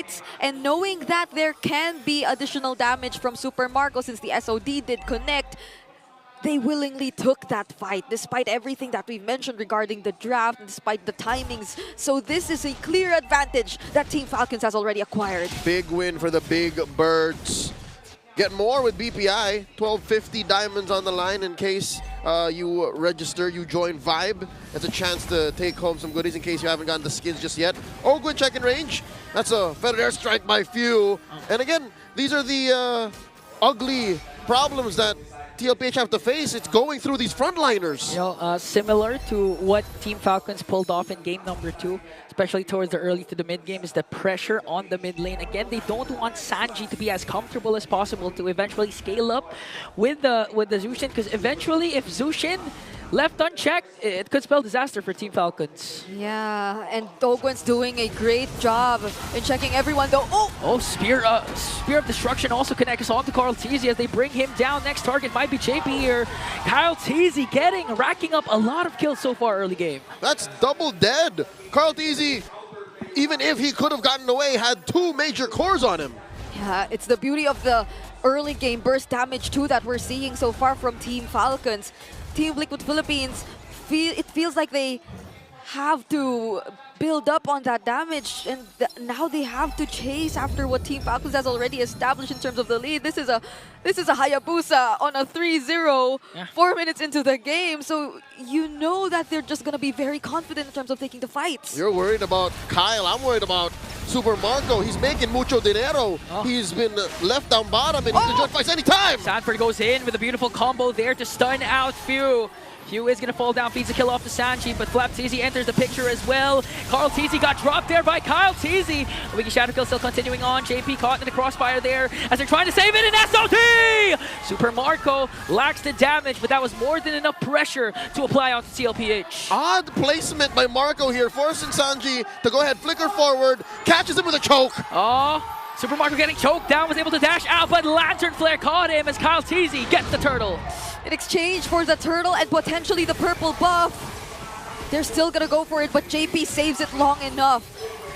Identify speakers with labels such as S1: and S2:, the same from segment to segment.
S1: fights, and knowing that there can be additional damage from Super Marco since the SOD did connect, they willingly took that fight despite everything that we've mentioned regarding the draft and despite the timings. So this is a clear advantage that Team Falcons has already acquired.
S2: Big win for the Big Birds. Get more with BPI. 1250 diamonds on the line in case you register, you join Vibe. It's a chance to take home some goodies in case you haven't gotten the skins just yet. Oh, good check in range. That's a feathered airstrike by Few. And again, these are the ugly problems that TLPH have to face. It's going through these frontliners.
S3: You know, similar to what Team Falcons pulled off in game number 2, especially towards the early to the mid game, is the pressure on the mid lane. Again, they don't want Sanji to be as comfortable as possible to eventually scale up with the Zushin, because eventually if Zushin left unchecked, it could spell disaster for Team Falcons.
S1: Yeah, and Dogwen's doing a great job in checking everyone though.
S3: Oh, Spear of Destruction also connects on to Carl Teasy as they bring him down. Next target might be JP here. Kyle Teasy racking up a lot of kills so far early game.
S2: That's double dead. Carl Teasy, even if he could have gotten away, had 2 major cores on him.
S1: Yeah, it's the beauty of the early game burst damage too that we're seeing so far from Team Falcons. Team Liquid Philippines, it feels like they have to build up on that damage, and now they have to chase after what Team Falcons has already established in terms of the lead. This is a Hayabusa on a 3-0, 4 minutes into the game, so you know that they're just gonna be very confident in terms of taking the fights.
S2: You're worried about Kyle. I'm worried about Super Marco. He's making mucho dinero. He's been left down bottom, and he can join fights anytime.
S3: Sanford goes in with a beautiful combo there to stun out Few. Few is going to fall down, feeds a kill off to Sanji, but Flap Teasy enters the picture as well. Carl Teasy got dropped there by Kyle Teasy. Wiki Shadow Kill still continuing on. JP caught in the crossfire there as they're trying to save it in SOT! Super Marco lacks the damage, but that was more than enough pressure to apply onto TLPH.
S2: Odd placement by Marco here, forcing Sanji to go ahead, flicker forward, catches him with a choke.
S3: Oh, Super Marco getting choked down, was able to dash out, but Lantern Flare caught him as Kyle Teasy gets the turtle.
S1: In exchange for the turtle and potentially the purple buff, they're still gonna go for it, but JP saves it long enough.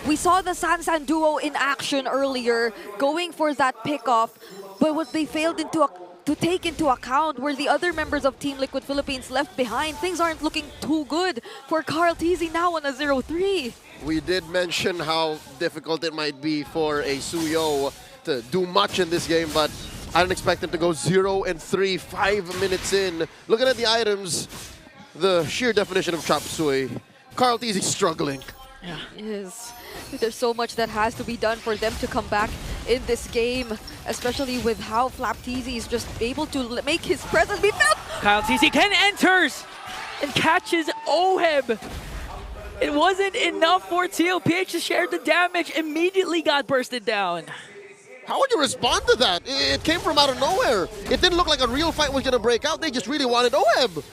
S1: We saw the Sansan duo in action earlier, going for that pickoff, but what they failed to take into account were the other members of Team Liquid Philippines left behind. Things aren't looking too good for Carl Teasy now on a 0-3.
S2: We did mention how difficult it might be for a Suyo to do much in this game, but I didn't expect him to go 0-3, 5 minutes in. Looking at the items, the sheer definition of chop suey. Carl Teasy struggling.
S3: Yeah.
S1: Yes. There's so much that has to be done for them to come back in this game, especially with how Flap Teasy is just able to make his presence be felt.
S3: Kyle Teasy again enters and catches Oheb. It wasn't enough for TLPH to share the damage, immediately got bursted down.
S2: How would you respond to that? It came from out of nowhere. It didn't look like a real fight was going to break out. They just really wanted Oheb.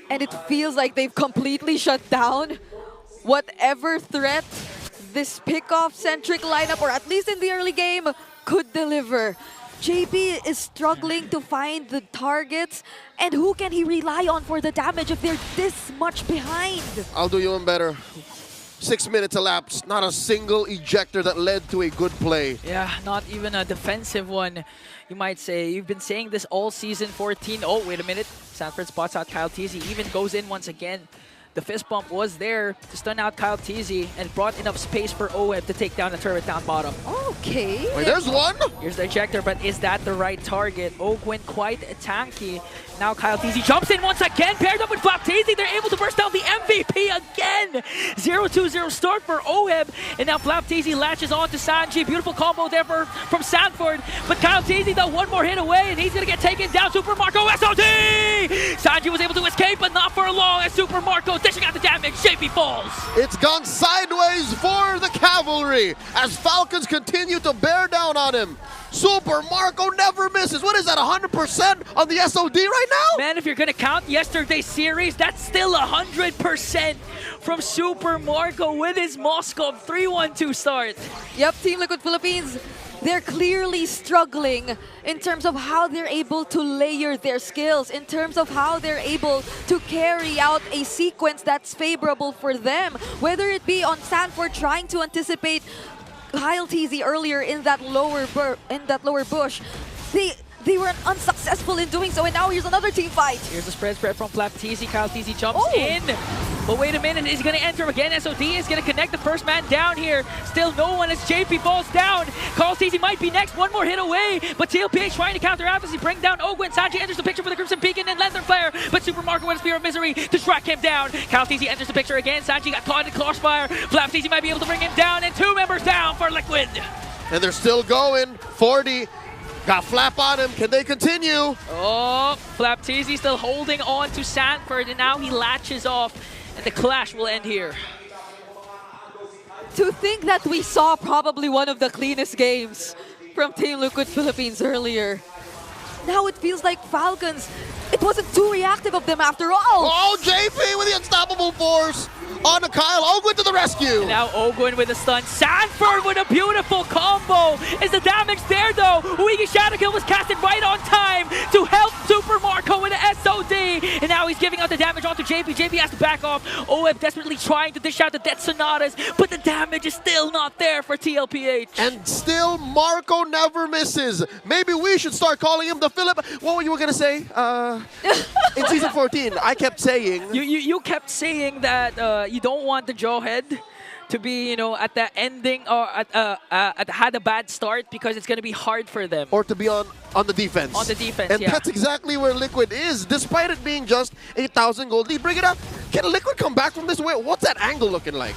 S1: And it feels like they've completely shut down whatever threat this pickoff-centric lineup, or at least in the early game, could deliver. JP is struggling to find the targets, and who can he rely on for the damage if they're this much behind?
S2: I'll do you one better. 6 minutes elapsed, not a single ejector that led to a good play.
S3: Yeah, not even a defensive one, you might say. You've been saying this all season 14. Oh, wait a minute. Sanford spots out Kyle Teasy, even goes in once again. The fist bump was there to stun out Kyle Teasy and brought enough space for Oheb to take down the turret down bottom.
S1: Okay.
S2: Wait, there's one?
S3: Here's the ejector, but is that the right target? Ogwen quite tanky. Now Kyle Teasy jumps in once again, paired up with Flap Teasy. They're able to burst down the MVP again. 0-2-0 start for Oheb, and now Flap Teasy latches on to Sanji. Beautiful combo there from Sanford, but Kyle Teasy, though, one more hit away, and he's gonna get taken down. Super Marco SOD! Sanji was able to escape, but not for long, as Super Marco dishing out the damage. JP falls.
S2: It's gone sideways for the cavalry as Falcons continue to bear down on him. Super Marco never misses. What is that, 100% on the SOD right now?
S3: Man, if you're going to count yesterday's series, that's still 100% from Super Marco with his Moskov 3-1-2 start.
S1: Yep, Team Liquid Philippines, they're clearly struggling in terms of how they're able to layer their skills, in terms of how they're able to carry out a sequence that's favorable for them. Whether it be on Sanford trying to anticipate Kyle TZ earlier in that lower bush. They were unsuccessful in doing so, and now here's another team fight.
S3: Here's the spread from Flap TZ. Kyle TZ jumps in. But wait a minute, is he going to enter again? SOD is going to connect the first man down here. Still no one as JP falls down. Kyle TZ might be next, one more hit away. But TLPH trying to counteract as he brings down Ogwen. Sanji enters the picture for the Crimson Beacon and Lantern Flare. But Super Marco with a Spear of Misery to track him down. Kyle TZ enters the picture again. Sanji got caught in Crossfire. Flap TZ might be able to bring him down. And 2 members down for Liquid.
S2: And they're still going. 40. Got Flap on him. Can they continue?
S3: Oh, Flap TZ still holding on to Sanford. And now he latches off. And the clash will end here.
S1: To think that we saw probably one of the cleanest games from Team Liquid Philippines earlier. Now it feels like Falcons, it wasn't too reactive of them after all.
S2: Oh, JP with the unstoppable force on to Kyle. Ogwen to the rescue.
S3: And now Ogwen with a stun. Sanford with a beautiful combo. Is the damage there though? Uigi Shadow Kill was casted right on time to help Super Marco with an SOD. And now he's giving out the damage onto JP. JP has to back off. OF desperately trying to dish out the Death Sonatas, but the damage is still not there for TLPH.
S2: And still Marco never misses. Maybe we should start calling him the Philip. What were you going to say? In season 14, I kept saying.
S3: You kept saying that you don't want the Jawhead to be, at the ending or had a bad start because it's going to be hard for them.
S2: Or to be on the defense.
S3: On the defense,
S2: and
S3: yeah.
S2: that's exactly where Liquid is. Despite it being just 8,000 gold lead, bring it up. Can Liquid come back from this? What's that angle looking like?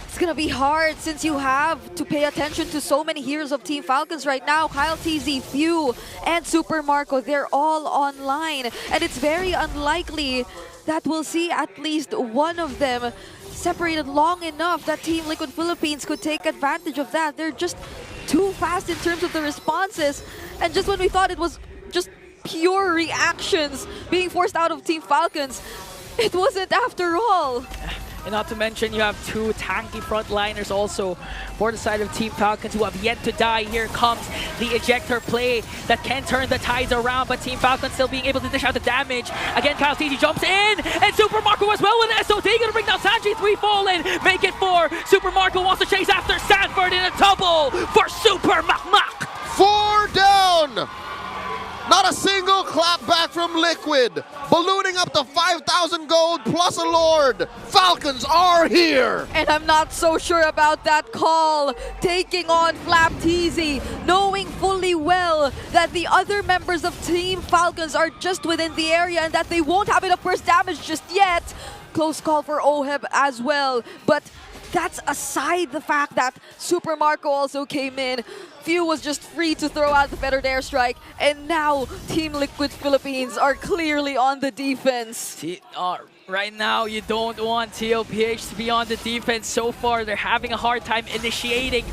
S1: It's gonna be hard since you have to pay attention to so many heroes of Team Falcons right now. Kyle TZ, Few, and Super Marco, they're all online. And it's very unlikely that we'll see at least one of them separated long enough that Team Liquid Philippines could take advantage of that. They're just too fast in terms of the responses. And just when we thought it was just pure reactions being forced out of Team Falcons, it wasn't after all.
S3: And not to mention, you have 2 tanky frontliners also for the side of Team Falcons who have yet to die. Here comes the ejector play that can turn the tides around, but Team Falcons still being able to dish out the damage. Again, Kyle TZ jumps in, and Super Marco as well with an SOD. Gonna bring down Sanji, 3 fallen, make it 4. Super Marco wants to chase after Sanford in a double for Super Makmak.
S2: 4 down! Not a single clap back from Liquid. Ballooning up to 5,000 gold plus a Lord. Falcons are here.
S1: And I'm not so sure about that call. Taking on Flap TZ, knowing fully well that the other members of Team Falcons are just within the area and that they won't have enough burst damage just yet. Close call for Oheb as well. But that's aside the fact that Super Marco also came in. Few was just free to throw out the Fettered Airstrike, and now Team Liquid Philippines are clearly on the defense.
S3: Right now, you don't want TLPH to be on the defense. So far, they're having a hard time initiating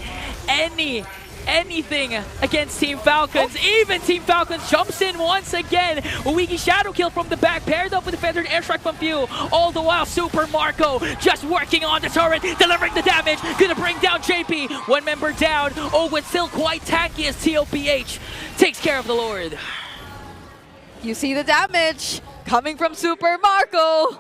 S3: anything against Team Falcons. Even Team Falcons jumps in once again. Uigi Shadow Kill from the back, paired up with the Feathered Airstrike from Few. All the while, Super Marco just working on the turret, delivering the damage. Gonna bring down JP. 1 member down. Ogwen still quite tanky as TLPH takes care of the Lord.
S1: You see the damage coming from Super Marco.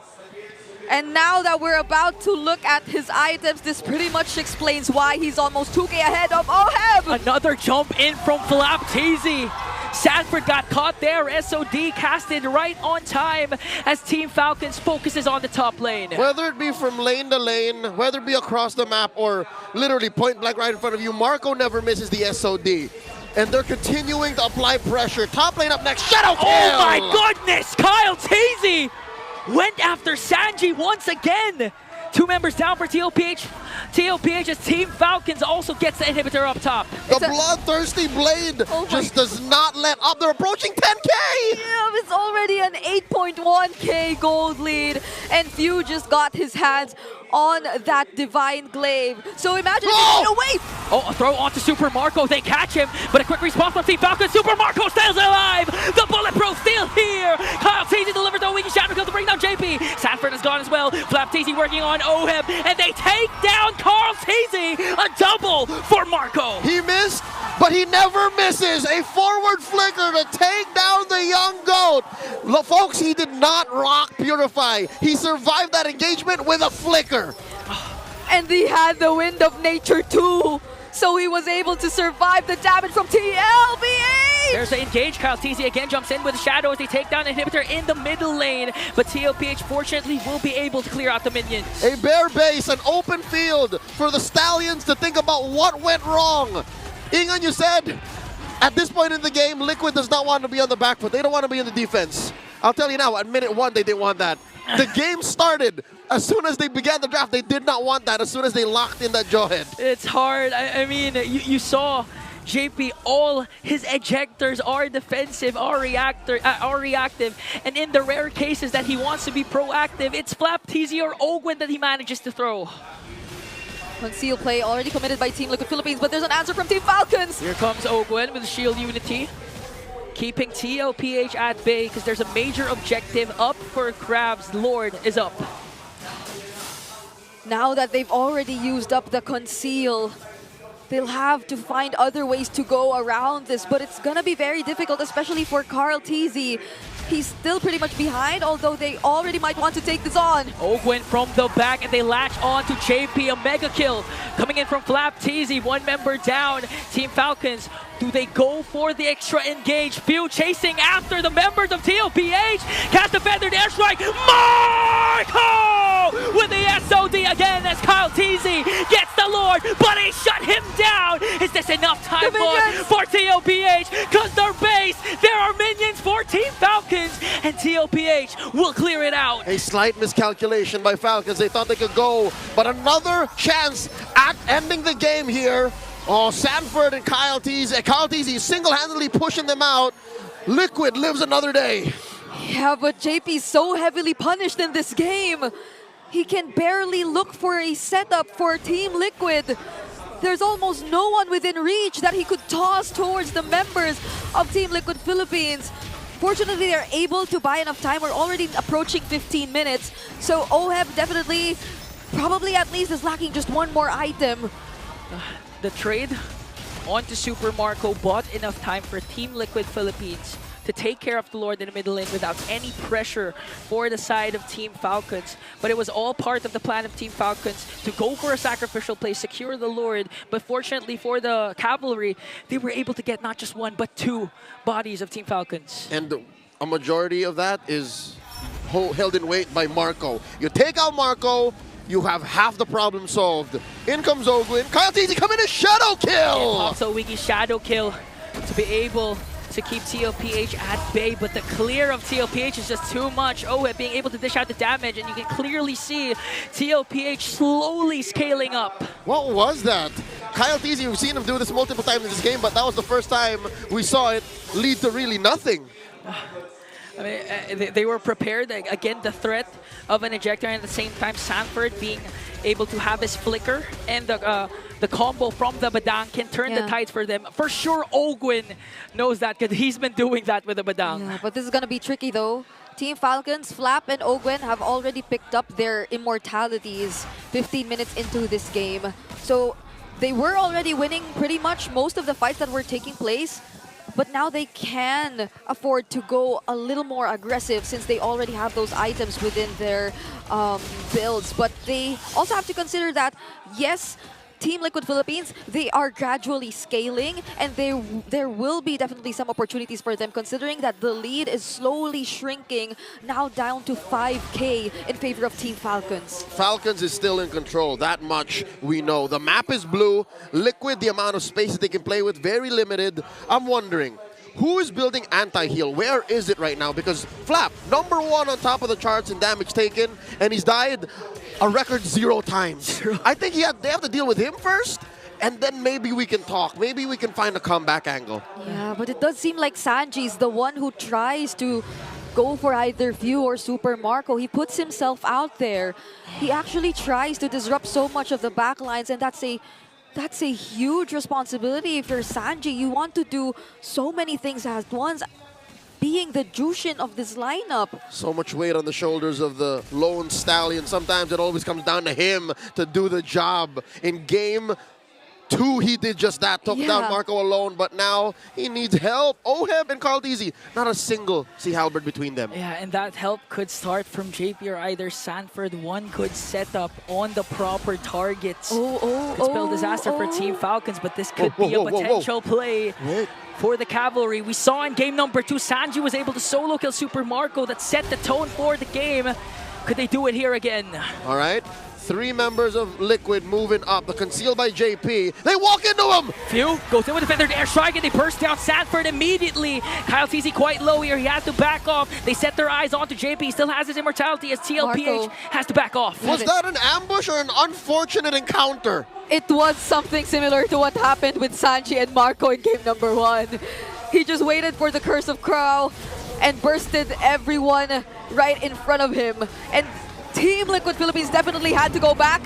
S1: And now that we're about to look at his items, this pretty much explains why he's almost 2k ahead of Oheb.
S3: Another jump in from Flap TZ. Sanford got caught there. SOD casted right on time as Team Falcons focuses on the top lane.
S2: Whether it be from lane to lane, whether it be across the map or literally point blank right in front of you, Marco never misses the SOD. And they're continuing to apply pressure. Top lane up next, Shadow Kill!
S3: Oh my goodness! Kyle TZ went after Sanji once again. 2 members down for TLPH. TLPH's Team Falcons also gets the inhibitor up top.
S2: The bloodthirsty blade just does not let up. They're approaching 10k!
S1: Yeah, it's already an 8.1k gold lead. And Few just got his hands on that Divine Glaive. So imagine if wait!
S3: Oh, a throw onto Super Marco. They catch him, but a quick response from Team Falcons. Super Marco stays alive! The Bulletproof still here! Kyle TZ delivers the Weaky Shadow Kill to bring down JP. Sanford is gone as well. Flap TZ working on Oheb, and they take down Carl TZ! A double for Marco!
S2: He missed, but he never misses. A forward flicker to take down the young goat. Folks, he did not rock Purify. He survived that engagement with a flicker.
S1: And he had the Wind of Nature too. So he was able to survive the damage from TLPH!
S3: There's an engage. KyleTzy again jumps in with Shadow as they take down Inhibitor in the middle lane. But TLPH fortunately will be able to clear out the minions.
S2: A bare base, an open field for the Stallions to think about what went wrong. Ingan, you said, at this point in the game, Liquid does not want to be on the back foot. They don't want to be in the defense. I'll tell you now, at minute 1, they didn't want that. The game started. As soon as they began the draft, they did not want that. As soon as they locked in that jawhead.
S3: It's hard. I mean, you saw JP, all his ejectors are defensive, are reactive, and in the rare cases that he wants to be proactive, it's FLCN or Ogwen that he manages to throw.
S1: Conceal play already committed by Team Liquid Philippines, but there's an answer from Team Falcons.
S3: Here comes Ogwen with Shield Unity, keeping TLPH at bay because there's a major objective up for grabs. Lord is up.
S1: Now that they've already used up the Conceal, they'll have to find other ways to go around this, but it's gonna be very difficult, especially for KyleTzy. He's still pretty much behind, although they already might want to take this on.
S3: Ogwen from the back, and they latch on to JP, a mega kill. Coming in from FLCN, one member down. Team Falcons, do they go for the extra engage? Few chasing after the members of TLPH. Cast a feathered airstrike. Marco with the SOD again as KyleTzy gets the Lord, but he shut him down. Is this enough time for TLPH? Because their base, there are minions for Team Falcons, and TLPH will clear it out.
S2: A slight miscalculation by Falcons. They thought they could go, but another chance at ending the game here. Oh, Sanford and KyleTzy single-handedly pushing them out. Liquid lives another day.
S1: Yeah, but JP's so heavily punished in this game. He can barely look for a setup for Team Liquid. There's almost no one within reach that he could toss towards the members of Team Liquid Philippines. Fortunately, they're able to buy enough time. We're already approaching 15 minutes. So OHEB definitely, probably at least is lacking just one more item.
S3: The trade onto Super Marco bought enough time for Team Liquid Philippines to take care of the Lord in the middle lane without any pressure for the side of Team Falcons. But it was all part of the plan of Team Falcons to go for a sacrificial play, secure the Lord. But fortunately for the Cavalry, they were able to get not just one, but two bodies of Team Falcons.
S2: And a majority of that is held in weight by Marco. You take out Marco, you have half the problem solved. In comes Ogwen. KyleTzy coming in, shadow kill!
S3: And also Wiggy's shadow kill to be able to keep TLPH at bay, but the clear of TLPH is just too much. OHEB being able to dish out the damage, and you can clearly see TLPH slowly scaling up.
S2: What was that? KyleTzy, we've seen him do this multiple times in this game, but that was the first time we saw it lead to really nothing.
S3: I mean, they were prepared. Again, the threat of an ejector, and at the same time, Sanford being able to have his flicker and the combo from the Badang can turn the tides for them. For sure, Ogwen knows that because he's been doing that with the Badang.
S1: Yeah, but this is going to be tricky though. Team Falcons, Flap and Ogwen have already picked up their immortalities 15 minutes into this game. So they were already winning pretty much most of the fights that were taking place. But now they can afford to go a little more aggressive since they already have those items within their builds. But they also have to consider that, yes, Team Liquid Philippines, they are gradually scaling, and there will be definitely some opportunities for them considering that the lead is slowly shrinking, now down to 5K in favor of Team Falcons.
S2: Falcons is still in control, that much we know. The map is blue, Liquid, the amount of space that they can play with, very limited. I'm wondering, who is building anti-heal? Where is it right now? Because Flap, #1 on top of the charts in damage taken, and he's died a record 0 times. I think they have to deal with him first, and then maybe we can talk. Maybe we can find a comeback angle.
S1: Yeah, but it does seem like Sanji's the one who tries to go for either View or Super Marco. He puts himself out there. He actually tries to disrupt so much of the backlines, and that's a huge responsibility if you're Sanji. You want to do so many things at once, being the Jushin of this lineup.
S2: So much weight on the shoulders of the lone stallion. Sometimes it always comes down to him to do the job. In game 2, he did just that. Took
S1: Yeah.
S2: down Marco alone, but now he needs help. Oheb and Carl Deasy, not a single Sea Halberd between them.
S3: Yeah, and that help could start from JP or either Sanford. One could set up on the proper targets. Could spell disaster for Team Falcons, but this could be a potential play
S2: Wait.
S3: for the Cavalry. We saw in game number 2, Sanji was able to solo kill Super Marco. That set the tone for the game. Could they do it here again?
S2: All right. 3 members of Liquid moving up. The concealed by JP. They walk into him!
S3: Few goes in with a feathered airstrike and they burst down Sanford immediately. Kyle TZ quite low here. He has to back off. They set their eyes onto JP. He still has his immortality as TLPH
S1: Marco.
S3: has to back off.
S2: Was that an ambush or an unfortunate encounter?
S1: It was something similar to what happened with Sanji and Marco in game number 1. He just waited for the Curse of Crow and bursted everyone right in front of him. And Team Liquid Philippines definitely had to go back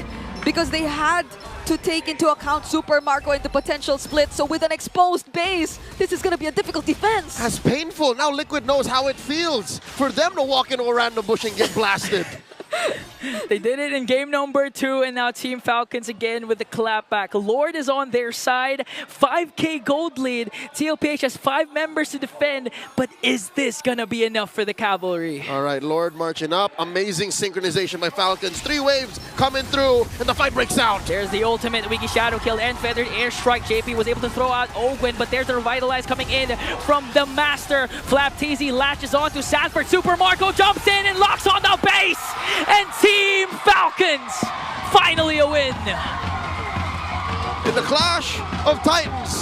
S1: because they had to take into account Super Marco and the potential split. So with an exposed base, this is going to be a difficult defense.
S2: That's painful. Now Liquid knows how it feels for them to walk into a random bush and get blasted.
S3: They did it in game number 2, and now Team Falcons again with the clapback. Lord is on their side, 5k gold lead. TLPH has 5 members to defend, but is this gonna be enough for the Cavalry?
S2: All right, Lord marching up. Amazing synchronization by Falcons. 3 waves coming through, and the fight breaks out.
S3: There's the ultimate Wiki Shadow kill and feathered airstrike. JP was able to throw out Ogwen, but there's the revitalize coming in from the Master. Flap TZ latches onto Sanford. Super Marco jumps in and locks on the base, and Team Falcons finally a win.
S2: In the clash of titans.